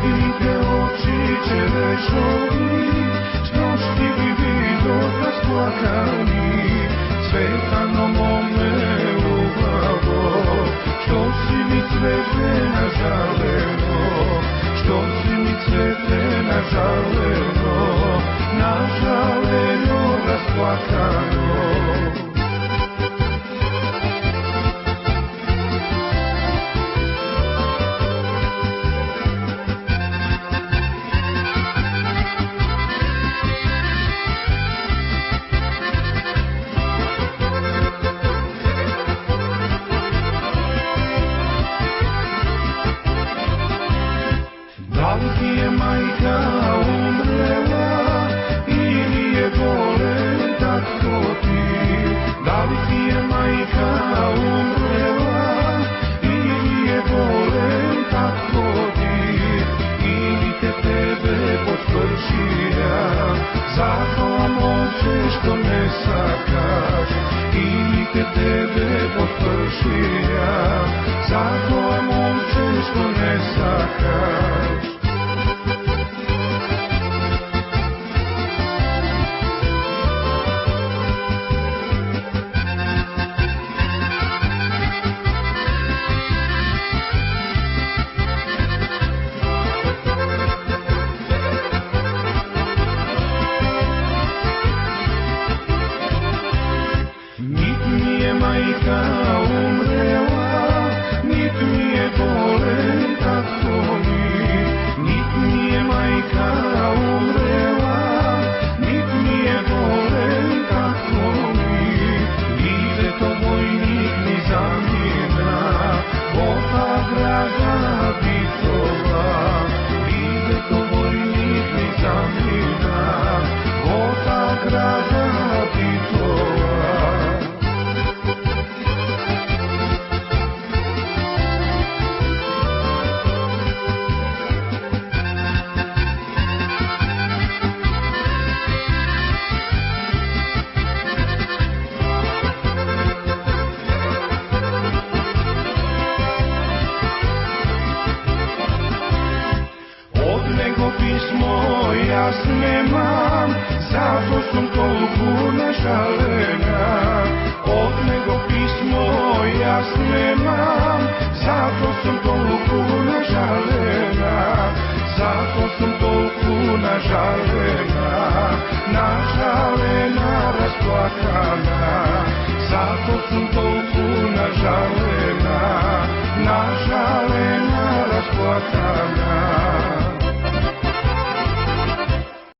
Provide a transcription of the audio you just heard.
Vidite oči će rešovi, što štivli vidot rasplakani, cvetano mome u glavo, što si mi cvete nažaleno, što si mi cvete nažaleno, nažaleno rasplakano. Da li ti je majka umrela ili je bolen tako ti? Da li ti je majka umrela ili je bolen tako ti? Ili te tebe potvršija, zato momče što ne sakaš? Ili te tebe potvršija, zato momče što ne sakaš? Majka umrela, nit mi je bolen tako mi, nit mi je majka umrela, nit mi je bolen tako mi, ide to vojnik mi zamina, vota draga bitova, ide to vojnik mi zamina, vota draga bitova. Pismo ja nemam, zato sam toliko nažalena. Od nego pismo ja nemam, zato sam toliko nažalena. Zato sam toliko nažalena, nažalena, rasplakana. Zato sam toliko